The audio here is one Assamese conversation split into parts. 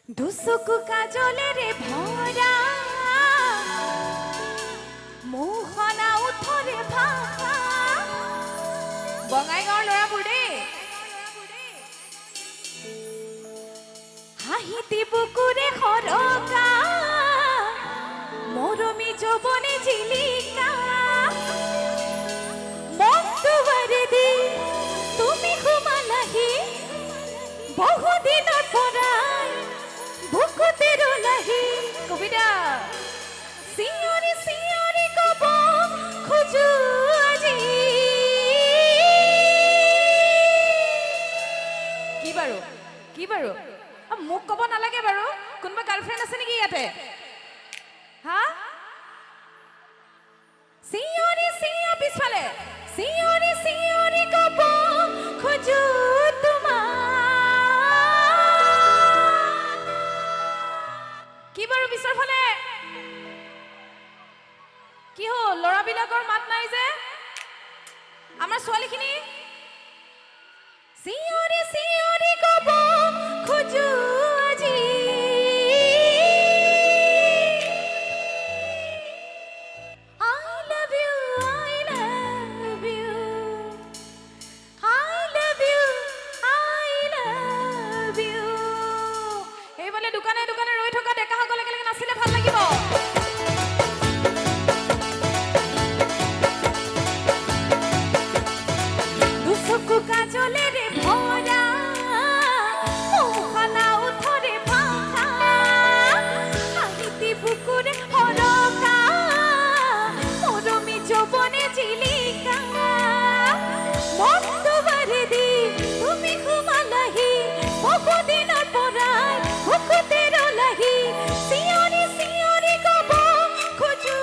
দুচকু কাজলেৰে ভৰা মোহনা উঠৰে ভাষা বঙাইগাঁৱৰ ল'ৰাবোৰ দেই হাঁহিতি বুকুৰে সৰকা মৰমী যৌৱনে জিলিকা মনটো বাৰে দি তুমি সোমালাহি বহুদিনৰ পৰাই বুকুতে ৰলাহি কবিতা চিঞৰি চিঞৰি কব খোজো আজি কি বাৰু মোক কব নালাগে বাৰু কোনোবা গাৰ্লফ্ৰেণ্ড আছে নেকি ইয়াতে হা চিঞৰি চিঞৰি পিছফালে চিঞৰি চিঞৰি কব খোজো কি বাৰু পিছৰ ফালে কি হ'ল ল'ৰাবিলাকৰ মাত নাই যে আমাৰ ছোৱালীখিনি চিঞৰি চিঞৰি কব খোজো আজি I love you I love you I love you I love you এইফালে দোকানে দোকানে ৰৈ থকা ডেকাসকলে একেলগে নাচিলে ভাল লাগিব দুচকু কাজলেৰে ভৰা মোহনা উঠৰে ভাষা হাঁহিতি বুকুৰে সৰকা মৰমী যৌৱনে জিলিকা মনটো বাৰে দি তুমি সোমালাহি বহুদিনৰ পৰাই বুকুতে ৰলাহি চিঞৰি চিঞৰি কব খোজো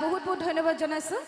বহুত বহুত ধন্যবাদ জনাইছোঁ